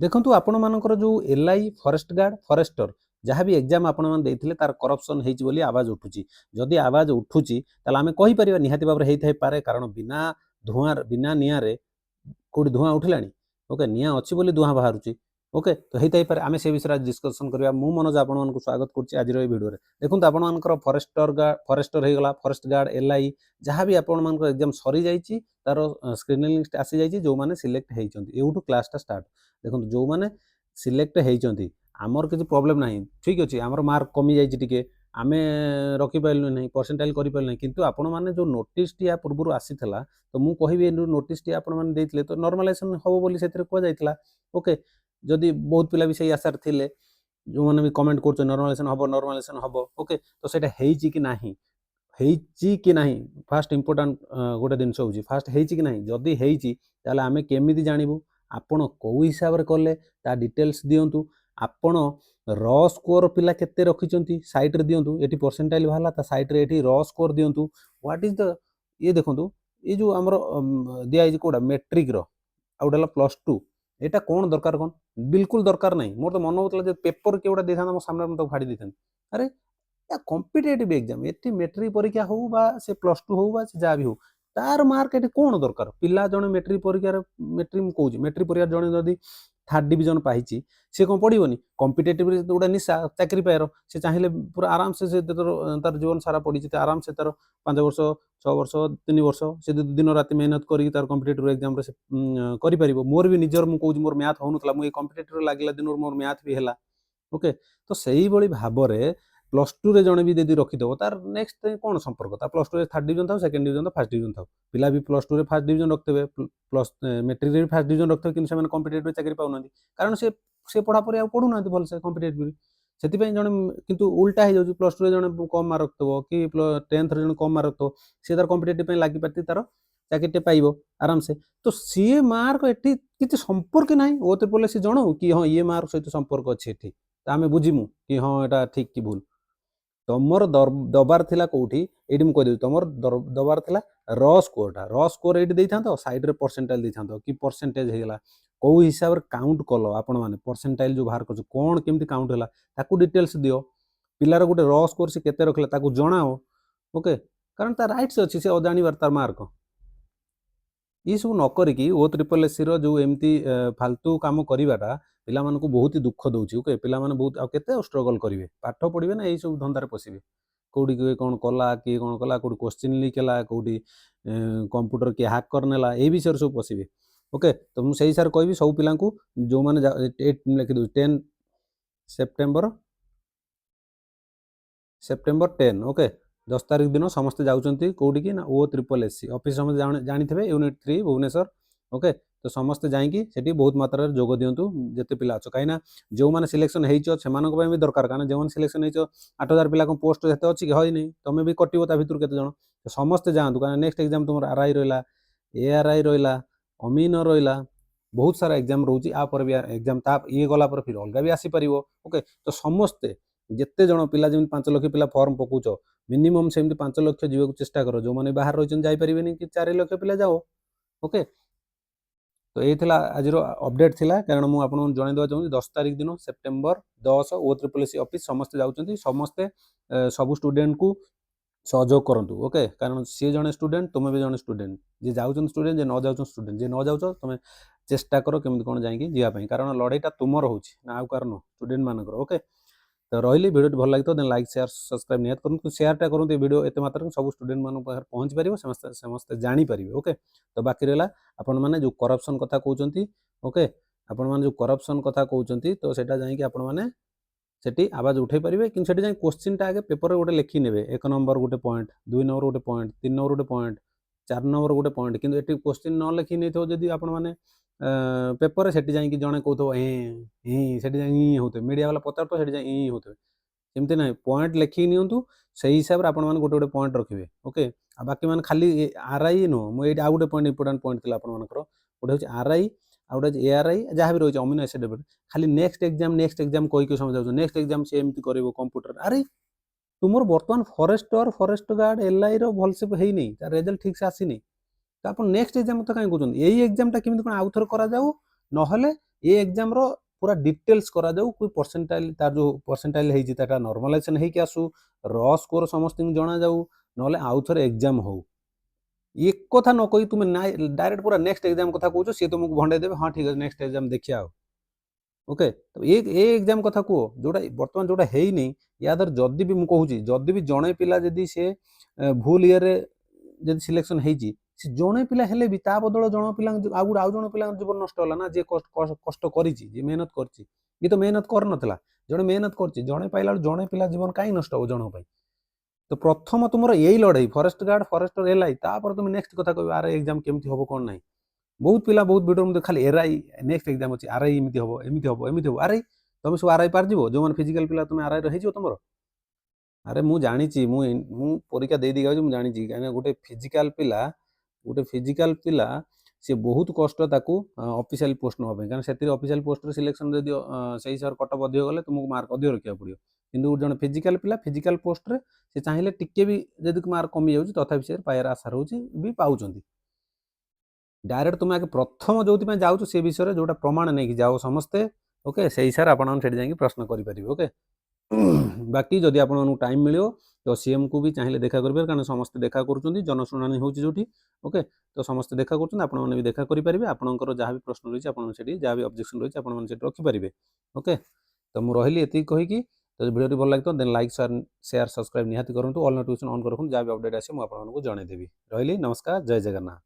देखंतु आपण मानकर जो एलआई फॉरेस्ट गार्ड फॉरेस्टर जहाँ भी एग्जाम आपण मान देइथिले तार करप्शन हेइची बोली आवाज उठुची जदि आवाज उठुची ताले आमे कहि परिबा निहाती भाबरे हेइ थाइ पारे कारण बिना धुआं बिना निया रे कोडी धुआं उठिलानी ओके निया अछि बोली धुआं बाहरुची ओके तो हेइ थाइ पारे आमे से विषय डिस्कशन करबा मु मनोज आपण मानकु स्वागत करछि आज रो ए वीडियो रे देखंतु आपण मानकर फॉरेस्टर हे गला फॉरेस्ट गार्ड एलआई जहाँ भी आपण मानकर एग्जाम सरी जाईची तार स्क्रीनिंग लिस्ट आसी जाईची जो माने सिलेक्ट हेइचंती एउटु क्लास ता स्टार्ट देखो जो मैंने सिलेक्ट होती आमर किसी प्रोब्लेम ना ठीक अच्छे आमर मार्क कमी जाइए आमे रखिपारू ना परसेंटाइल करें किंतु आपण मैंने जो नोटिस टी पूर्व आसी तो मुझे कहि नोटिस टी आपते तो नॉर्मलाइजेशन हम बोली से कहुला ओके जदि बहुत पिला भी सही आशार थे जो मैंने भी कमेंट कर नॉर्मलाइजेशन हम ओके तो सेटा हेइची कि नाही हेइची कि नाही फास्ट इंपोर्टेंट गोटे जिनस होची फास्ट हेइची कि नाही जदि हेइची ताले आमे केमिति जानिबु आपण को हिसाब रे कले ता डिटेल्स दियंतु आपण र स्कोर पिला केते रखिचंती साइट रे दियंतु एटी परसेंटाइल भाला ता साइट रे एटी र स्कोर दियंतु व्हाट इज द ये देखंतु ये जो हमर दिया है कोडा मैट्रिक रो आउडला +2 एटा कोन दरकार कोन बिल्कुल दरकार नहीं मोर तो मन होतला जे पेपर केउडा देथाना मो सामने में तो फाड़ी देथान अरे या कॉम्पिटिटिव एग्जाम एटी मैट्रिक परीक्षा हो बा से +2 हो बा से जा भी हो तार मार्क एटी कोन दरकार पिला जने मैट्रिक परीक्षा मैट्रिक कहूँ मैट्रिक परीक्षा जने जदि थर्ड डिवीजन पाइची सी कौन पढ़ोनी कॉम्पिटिटिव गोटे निशा चाकरी पाएर से चाहिए पूरा आराम से तार जीवन सारा पड़ी आराम से तार 5 वर्ष 6 वर्ष 3 वर्ष से दिन रात मेहनत करी तार कॉम्पिटिटिव एग्जाम रे करि मोर भी निजर मु कहूँ मोर मैथ होनुतला मु कॉम्पिटिटिव लागला दिन मोर मैथ भी हैला ओके तो सही भली भाबरे +2 रे जने भी यदि रखिदेव तार नेक्स्ट कौन संपर्क ता +2 रे थर्ड डिवीजन था सेकंड डिवीजन था फर्स्ट डिवीजन था पिला भी +2 रे फर्स्ट डिवीजन रखते प्लस मैट्रिक रे फर्स्ट डिवीजन रखते कि से कॉम्पिटिटिव चाकरी पाउना कारण से पढ़ा पढ़ी पढ़ुना भल से कॉम्पिटिटिव से जन किंतु उल्टा हो +2 रे जने कम मार्क रखिथो कि 10th रे जने कम मार्क रखिथो से तार कॉम्पिटिटिव लागि पार्टी तार चाकरीटे पाइबो आराम से तो सी मार्क एठी किछि संपर्क नाही ओ तो बोले से जणो कि हां ये मार्क सहित संपर्क अछि एठी त आमे बुझिमु कि हां एटा ठीक कि भूल तुमर दबार थिला कोठी एडी म कह देउ तुमर दबार थिला र स्कोर एडी देई थांतो साइड रे परसेंटाइल देई थांतो कि परसेंटेज हे गेला को हिसाब रे काउंट कलो आपण माने परसेंटाइल जो बाहर करछ कोन केमति काउंट होला ताकू डिटेल्स दियो पिलार गोटे र स्कोर से केते रखले ताकू जणाओ ओके कारण ता राइट्स अछि से अजानी बार तार मार्क ये सब न करिकी O SSS रो जो एमती फालतू काम करिवाटा पिला मानकु बहुत ही दुख दउची ओके पिला माने बहुत आ केते स्ट्रगल करिवे पाठ पढिबे ना एई सब धंदारे पसिबे कोडी के कोन कला कि कोन कला कोडी क्वेश्चन लिखेला कोडी कंप्यूटर के हैक करनेला ए विषय सब पसिबे ओके तो मु सही सर कहबी सब पिलांकु जो माने 8 लिखि दउ 10 सेप्टेम्बर 10 ओके 10 तारिख दिन समस्त जाउचंती कोडी कि ना O SSS ऑफिस समस्त जानि थबे यूनिट 3 भुवनेश्वर ओके तो समस्त जाइकी सेठी बहुत मात्रा रे जोग दियंतु जेते पिला अछ काइना जो माने सिलेक्शन हेइचो सेमानक पय भी दरकार कारण जे माने सिलेक्शन हेइचो 8000 पिला को पोस्ट जेते अछि कि होय नै तमे भी कटिबो ता भितर केते जण तो समस्त जांतु कारण नेक्स्ट एग्जाम तुमर आरआई रहला एआरआई रहला अमीन रहला बहुत सारा एग्जाम रहउची आ पर भी एग्जाम ता ये गला पर फिर अलगा भी आसी परिबो ओके तो समस्त जेते जण पिला जेम 5 लाख पिला फॉर्म पकुचो मिनिमम सेमती 5 लाख जीवा चेष्टा करो जो माने बाहर रहिचन जाई परिबेनी कि 4 लाख पिला जाओ ओके तो ये थिला आज अपडेट थिला कारण मु आपन जणे दवा चाहूँ 10 तारिख दिन सेप्टेम्बर 10 O SSS ऑफिस समस्त जाउचंती समस्त सब स्टूडेंट को सहयोग करंतु ओके कारण सी जणे स्टूडेंट तुम भी जणे स्टूडेंट जे जाउचन स्टूडेंट जे न जाउचन स्टूडेंट जे न जाउचो तुम चेष्टा करो केमति कोन जाईकी जिया पई कारण लड़ाईटा तुमर होउची ना आउ कारण स्टूडेंट मानकर ओके तो रही वीडियो भल लगे तो लाइक शेयर सब्सक्राइब निहत करूँ शेयरटा करूँ वीडियो एत मात्रा सब स्टूडेंट मान पहुँच पार समस्त समस्त जापर ओके तो बाकी रहा आपण मैंने जो करप्शन कथा कहते ओके आपण मैंने जो करप्शन कथा कहते तो सेटा जाकि आपण मैंने सेठी आवाज उठे पारे कि क्वेश्चन आगे पेपर गोटे लिखी ने 1 नंबर गोटे पॉइंट 2 नंबर गोटे पॉइंट 3 नंबर गोटे पॉइंट 4 नंबर गोटे पॉइंट कि क्वेश्चन न लिखी नहीं जदि आपण मैंने पेपर से जाकि जड़े कहते से होते मीडिया वाला पचार तो से होते सेमती ना पॉइंट लिखिक नियंतु से हिसाब से आपण गोटे गोटे पॉइंट रखिए ओके आ बाकी मान खाली आरआई नुह मुझे आउ गोटे पॉइंट इंपोर्टेंट पॉइंट थी आपर गोटे हूँ आरआई आ गोटे एआरआई जहाँ भी रही अमीनो एसिड खाली नेक्स्ट एग्जाम कहीकि समझ नेक्स्ट एग्जाम से एमती कर कंप्यूटर अरे तुम बर्तमान फॉरेस्ट गार्ड एलआई भलसे है नहीं तार रिजल्ट ठीक से आसी नहीं तो आप नेक्स्ट एग्जाम तो कहीं कहते यही एग्जामटा केମିତି कौन आउ थर करा जाऊ नहले ए एग्जाम रो पूरा डिटेल्स करा जाऊ कोई परसेंटाइल तार जो परसेंटाइल हेई जिताटा नॉर्मलाइजेशन हेई के आसु र स्कोर समस्त जणा जाऊ नले आउ थरे एग्जाम हो एक कथा न कही तुम डायरेक्ट पूरा नेक्स्ट एग्जाम कथा कहूछ सी तुमको भंडे देबे हां ठीक है नेक्स्ट एग्जाम देखिया ओके तो ए एग्जाम कथा को जोटा वर्तमान जोटा हेई नहीं या दर जदी भी मु कहूची जदी भी जणे पिला जदी से भूल ईयर रे जदी सिलेक्शन हेई से जणे पिला हेले भी ता बदल जण पिला आउ जण पिला जीवन नष्ट होला ना जे कष्ट करिची जे मेहनत करची ये तो मेहनत कर नथला जणे मेहनत करची जणे पाइला जणे पिला जीवन काई नष्ट हो जण पई तो प्रथम तुमर यही लड़ाई फॉरेस्ट गार्ड फॉरेस्टर एलआई तापर तुम नेक्स्ट कथा कहबो आर एग्जाम केमती होबो कोन नाही बहुत पिला बहुत वीडियो में खाली एरआई नेक्स्ट एग्जाम अछि आरआई एमिति होबो आरआई तुम सब आरआई पार जीवो जो मन फिजिकल पिला तुम आरआई रहि जीवो तुमरो अरे मु जानिची मु परीक्षा दे दी गाउची मु जानिची काने गोटे फिजिकल पिला से बहुत कष्ट ताकू ऑफिशियल पोस्ट न होबे कारण सेतिर ऑफिशियल पोस्ट रे सिलेक्शन दे दियो सही सर कट अधिक गले तुमको मार्क अधिक रखिया पड़ियो किंतु जण फिजिकल पिला फिजिकल पोस्ट रे से चाहिले टिके भी जदि मार्क कमी जाउची तथापि से पायर आशा रहउची भी पाउचंती डायरेक्ट तुम आगे प्रथम जो जाऊ से विषय जोटा प्रमाण नहीं कि जाओ समस्ते ओके से हिसाब आप जाकि प्रश्न करेंगे ओके बाकी जदि आप टाइम मिलो तो सीएम को भी चाहिए देखा करेंगे कारण समस्ते देखा कर जनशुणाणी हो ओके तो समस्ते देखा कर भी देखा करेंगे आपंकर जहाँ भी प्रश्न रही है जहाँ भी ऑब्जेक्शन रही है रखिपारे ओके तो मुझे रही ये कहीकि तो वीडियो भल लगे देन लाइक शेयर सब्सक्राइब निहाती करूँ ऑल नोटिफिकेशन ऑन कर जहाँ भी अपडेट आसे मुझे आपको जनईदेवी रही नमस्कार जय जगन्नाथ।